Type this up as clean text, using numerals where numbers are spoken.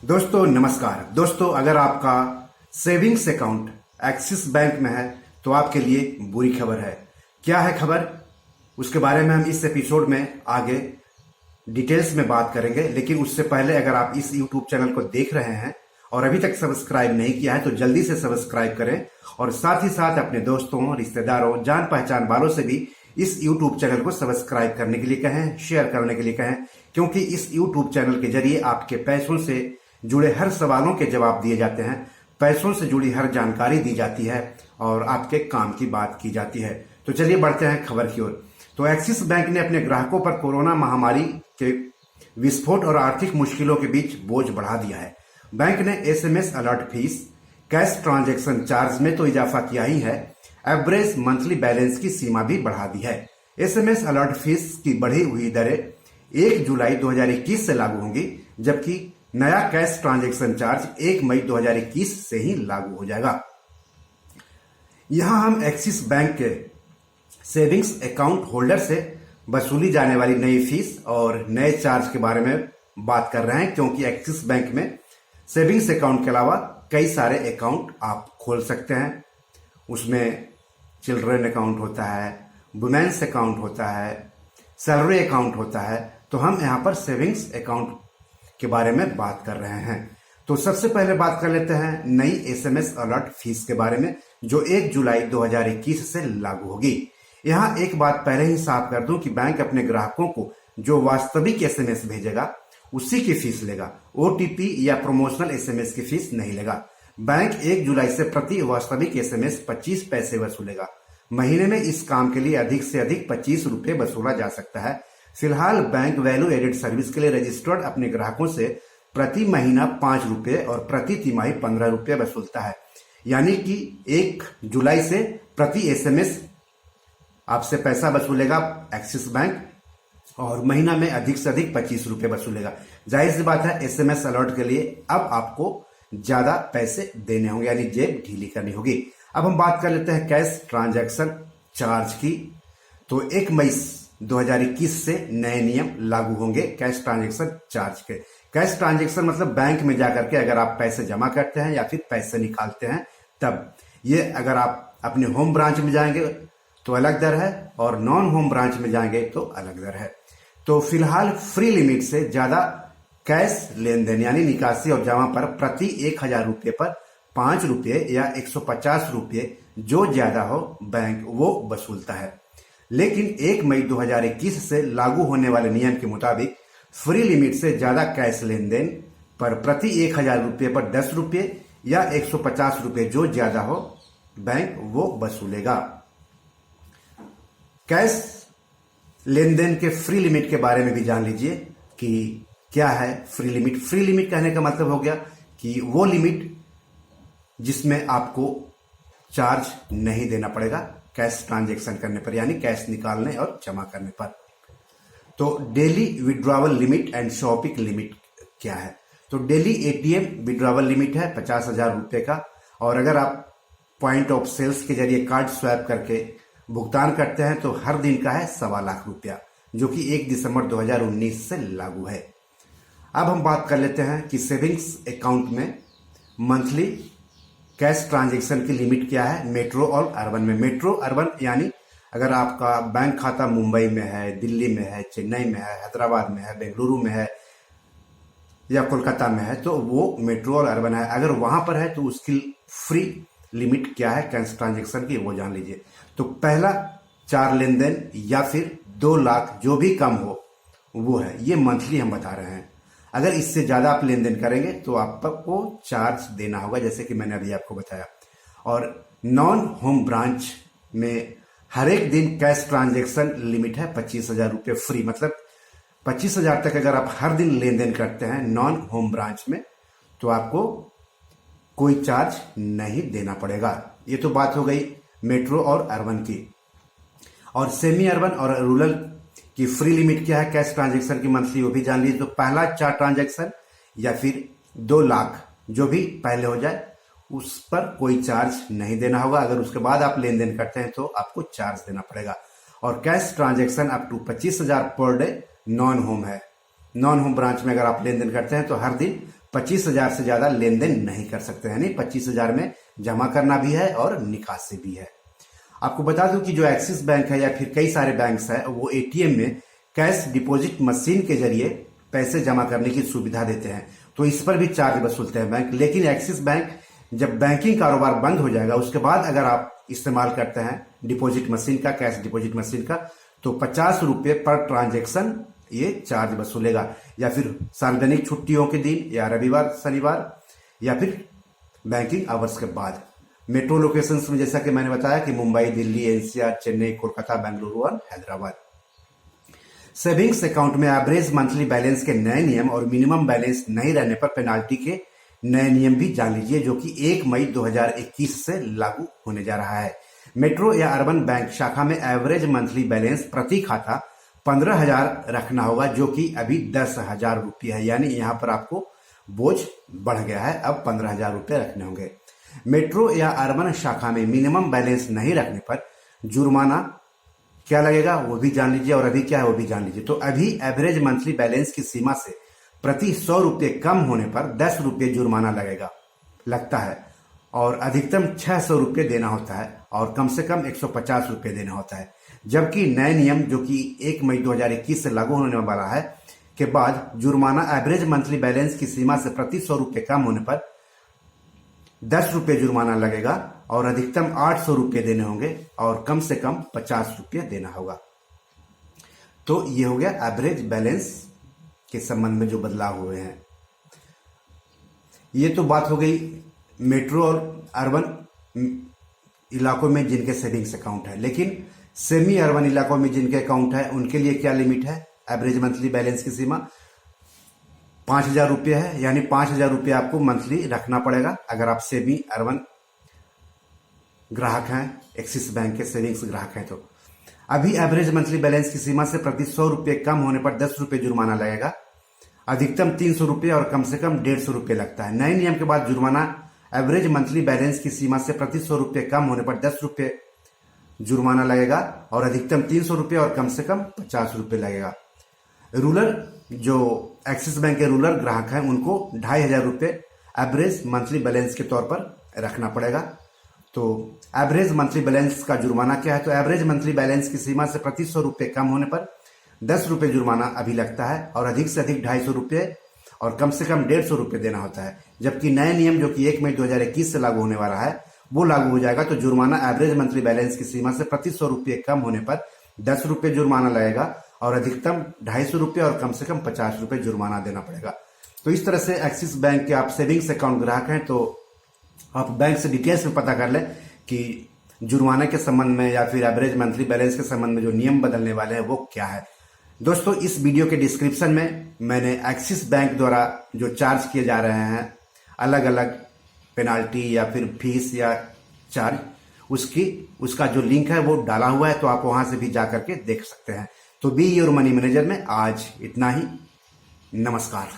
दोस्तों नमस्कार। दोस्तों अगर आपका सेविंग्स अकाउंट एक्सिस बैंक में है तो आपके लिए बुरी खबर है। क्या है खबर, उसके बारे में हम इस एपिसोड में आगे डिटेल्स में बात करेंगे। लेकिन उससे पहले अगर आप इस यूट्यूब चैनल को देख रहे हैं और अभी तक सब्सक्राइब नहीं किया है तो जल्दी से सब्सक्राइब करें और साथ ही साथ अपने दोस्तों, रिश्तेदारों, जान पहचान वालों से भी इस यूट्यूब चैनल को सब्सक्राइब करने के लिए कहें, शेयर करने के लिए कहें, क्योंकि इस यूट्यूब चैनल के जरिए आपके पैसों से जुड़े हर सवालों के जवाब दिए जाते हैं, पैसों से जुड़ी हर जानकारी दी जाती है और आपके काम की बात की जाती है। तो चलिए बढ़ते हैं खबर की ओर। तो एक्सिस बैंक ने अपने ग्राहकों पर कोरोना महामारी के विस्फोट और आर्थिक मुश्किलों के बीच बोझ बढ़ा दिया है। बैंक ने SMS alert fees, cash transaction charge में तो इजाफा किया ही है, एवरेज मंथली बैलेंस की सीमा भी बढ़ा दी है। एसएमएस अलर्ट फीस की बढ़ी हुई दरें 1 जुलाई 2021 से लागू होंगी, जबकि नया कैश ट्रांजैक्शन चार्ज 1 मई 2021 से ही लागू हो जाएगा। यहां हम एक्सिस बैंक के सेविंग्स अकाउंट होल्डर से वसूली जाने वाली नई फीस और नए चार्ज के बारे में बात कर रहे हैं, क्योंकि एक्सिस बैंक में सेविंग्स अकाउंट के अलावा कई सारे अकाउंट आप खोल सकते हैं। उसमें चिल्ड्रन अकाउंट होता है, वुमेन्स अकाउंट होता है, सैलरी अकाउंट होता है। तो हम यहाँ पर सेविंग्स अकाउंट के बारे में बात कर रहे हैं। तो सबसे पहले बात कर लेते हैं नई एसएमएस अलर्ट फीस के बारे में, जो 1 जुलाई 2021 से लागू होगी। यहाँ एक बात पहले ही साफ कर दूं कि बैंक अपने ग्राहकों को जो वास्तविक एसएमएस भेजेगा उसी की फीस लेगा, ओटीपी या प्रमोशनल एसएमएस की फीस नहीं लेगा। बैंक 1 जुलाई से प्रति वास्तविक एसएमएस 25 पैसे वसूलेगा। महीने में इस काम के लिए अधिक से अधिक 25 रुपए वसूला जा सकता है। फिलहाल बैंक वैल्यू एडेड सर्विस के लिए रजिस्टर्ड अपने ग्राहकों से प्रति महीना 5 रुपए और प्रति तिमाही 15 रुपए वसूलता है। यानी कि 1 जुलाई से प्रति एसएमएस आपसे पैसा वसूलेगा एक्सिस बैंक और महीना में अधिक से अधिक 25 रुपए वसूलेगा। जाहिर सी बात है, एसएमएस अलर्ट के लिए अब आपको ज्यादा पैसे देने होंगे, यानी जेब ढीली करनी होगी। अब हम बात कर लेते हैं कैश ट्रांजैक्शन चार्ज की। तो 1 मई 2021 से नए नियम लागू होंगे कैश ट्रांजैक्शन चार्ज के। कैश ट्रांजैक्शन मतलब बैंक में जाकर के अगर आप पैसे जमा करते हैं या फिर पैसे निकालते हैं तब। ये अगर आप अपने होम ब्रांच में जाएंगे तो अलग दर है और नॉन होम ब्रांच में जाएंगे तो अलग दर है। तो फिलहाल फ्री लिमिट से ज्यादा कैश लेन देन यानी निकासी और जमा पर प्रति 1000 रुपये पर 5 रुपये या 150 रुपये जो ज्यादा हो बैंक वो वसूलता है। लेकिन 1 मई 2021 से लागू होने वाले नियम के मुताबिक फ्री लिमिट से ज्यादा कैश लेन देन पर प्रति 1000 रुपये पर 10 रुपये या 150 रुपये जो ज्यादा हो बैंक वो वसूलेगा। कैश लेन देन के फ्री लिमिट के बारे में भी जान लीजिए कि क्या है फ्री लिमिट। फ्री लिमिट कहने का मतलब हो गया कि वो लिमिट जिसमें आपको चार्ज नहीं देना पड़ेगा कैश ट्रांजैक्शन करने पर, यानी कैश निकालने और जमा करने पर। तो daily withdrawal limit and shopping limit क्या है? तो डेली एटीएम विड्रॉवल लिमिट है 50,000 रुपये का, और अगर आप पॉइंट ऑफ सेल्स के जरिए कार्ड स्वैप करके भुगतान करते हैं तो हर दिन का है 1.25 लाख रुपया, जो कि 1 दिसंबर 2019 से लागू है। अब हम बात कर लेते हैं कि सेविंग्स अकाउंट में मंथली कैश ट्रांजैक्शन की लिमिट क्या है मेट्रो और अर्बन में। मेट्रो अर्बन यानी अगर आपका बैंक खाता मुंबई में है, दिल्ली में है, चेन्नई में है, हैदराबाद में है, बेंगलुरु में है या कोलकाता में है तो वो मेट्रो और अर्बन है। अगर वहां पर है तो उसकी फ्री लिमिट क्या है कैश ट्रांजैक्शन की वो जान लीजिए। तो पहला 4 लेन देन या फिर 2 लाख जो भी कम हो वो है, ये मंथली हम बता रहे हैं। अगर इससे ज्यादा आप लेन देन करेंगे तो आपको चार्ज देना होगा, जैसे कि मैंने अभी आपको बताया। और नॉन होम ब्रांच में हर एक दिन कैश ट्रांजैक्शन लिमिट है 25,000 रुपये फ्री, मतलब 25,000 तक अगर आप हर दिन लेन देन करते हैं नॉन होम ब्रांच में तो आपको कोई चार्ज नहीं देना पड़ेगा। ये तो बात हो गई मेट्रो और अर्बन की। और सेमी अर्बन और रूरल की फ्री लिमिट क्या है कैश ट्रांजैक्शन की मंथली वो भी जान लीजिए। तो पहला 4 ट्रांजैक्शन या फिर 2 लाख जो भी पहले हो जाए उस पर कोई चार्ज नहीं देना होगा। अगर उसके बाद आप लेन देन करते हैं तो आपको चार्ज देना पड़ेगा। और cash transaction up to 25,000 per day non home है। नॉन होम ब्रांच में अगर आप लेन देन करते हैं तो हर दिन 25,000 से ज्यादा लेन देन नहीं कर सकते, यानी 25,000 में जमा करना भी है और निकासी भी है। आपको बता दूं कि जो एक्सिस बैंक है या फिर कई सारे बैंक्स है वो एटीएम में कैश डिपॉजिट मशीन के जरिए पैसे जमा करने की सुविधा देते हैं, तो इस पर भी चार्ज वसूलते हैं बैंक। लेकिन एक्सिस बैंक जब बैंकिंग कारोबार बंद हो जाएगा उसके बाद अगर आप इस्तेमाल करते हैं डिपॉजिट मशीन का, कैश डिपॉजिट मशीन का, तो 50 रुपये पर ट्रांजेक्शन ये चार्ज वसूलेगा, या फिर सार्वजनिक छुट्टियों के दिन या रविवार शनिवार या फिर बैंकिंग आवर्स के बाद। मेट्रो लोकेशंस में जैसा कि मैंने बताया कि मुंबई, दिल्ली, एनसीआर, चेन्नई, कोलकाता, बेंगलुरु और हैदराबाद। सेविंग्स अकाउंट में एवरेज मंथली बैलेंस के नए नियम और मिनिमम बैलेंस नहीं रहने पर पेनाल्टी के नए नियम भी जान लीजिए, जो कि 1 मई 2021 से लागू होने जा रहा है। मेट्रो या अर्बन बैंक शाखा में एवरेज मंथली बैलेंस प्रति खाता 15,000 रखना होगा, जो कि अभी 10,000 रुपये है, यानी यहाँ पर आपको बोझ बढ़ गया है, अब 15,000 रुपये रखने होंगे। मेट्रो या अर्बन शाखा में मिनिमम बैलेंस नहीं रखने पर जुर्माना क्या लगेगा वो भी जान लीजिए, और अभी क्या है वो भी जान लीजिए। तो अभी एवरेज मंथली बैलेंस की सीमा से प्रति 100 रुपये कम होने पर 10 रुपये जुर्माना लगता है, और अधिकतम 600 रुपये देना होता है, और कम से कम 150 रुपये देना होता है। जबकि नए नियम जो कि 1 मई 2021 से लागू होने वाला है के बाद जुर्माना एवरेज मंथली बैलेंस की सीमा से प्रति 100 रुपये कम होने पर 10 रुपये जुर्माना लगेगा, और अधिकतम 800 रुपये देने होंगे, और कम से कम 50 रुपये देना होगा। तो ये हो गया एवरेज बैलेंस के संबंध में जो बदलाव हुए हैं। ये तो बात हो गई मेट्रो और अर्बन इलाकों में जिनके सेविंग्स अकाउंट है, लेकिन सेमी अर्बन इलाकों में जिनके अकाउंट है उनके लिए क्या लिमिट है? एवरेज मंथली बैलेंस की सीमा 5,000 रुपये है, यानी 5,000 रुपये आपको मंथली रखना पड़ेगा अगर आप सेमी अर्बन ग्राहक हैं, एक्सिस बैंक के सेविंग्स ग्राहक हैं। तो अभी एवरेज मंथली बैलेंस की सीमा से प्रति 100 रुपये कम होने पर 10 रुपये जुर्माना लगेगा, अधिकतम 300 रुपये और कम से कम 150 रुपये लगता है। नए नियम के बाद जुर्माना एवरेज मंथली बैलेंस की सीमा से प्रति 100 रुपये कम होने पर 10 रुपये जुर्माना लगेगा, और अधिकतम 300 रुपये और कम से कम 50 रुपये लगेगा। रूरल जो एक्सिस बैंक के रूरल ग्राहक हैं उनको 2,500 रुपये एवरेज मंथली बैलेंस के तौर पर रखना पड़ेगा। तो एवरेज मंथली बैलेंस का जुर्माना क्या है? तो एवरेज मंथली बैलेंस की सीमा से प्रति 100 रुपये कम होने पर 10 रुपये जुर्माना अभी लगता है, और अधिक से अधिक 250 रुपये और कम से कम 150 रुपये देना होता है। जबकि नए नियम जो कि 1 मई 2021 से लागू होने वाला है वो लागू हो जाएगा, तो जुर्माना एवरेज मंथली बैलेंस की सीमा से प्रति 100 रुपये कम होने पर 10 रुपये जुर्माना लगेगा, और अधिकतम 250 रुपये और कम से कम 50 रुपये जुर्माना देना पड़ेगा। तो इस तरह से एक्सिस बैंक के आप सेविंग्स अकाउंट ग्राहक हैं तो आप बैंक से डिटेल्स में पता कर लें कि जुर्माने के संबंध में या फिर एवरेज मंथली बैलेंस के संबंध में जो नियम बदलने वाले हैं वो क्या है। दोस्तों, इस वीडियो के डिस्क्रिप्शन में मैंने एक्सिस बैंक द्वारा जो चार्ज किए जा रहे हैं अलग अलग पेनाल्टी या फिर फीस या चार्ज, उसका जो लिंक है वो डाला हुआ है, तो आप वहां से भी जा करके देख सकते हैं। तो बी योर मनी मैनेजर में आज इतना ही। नमस्कार।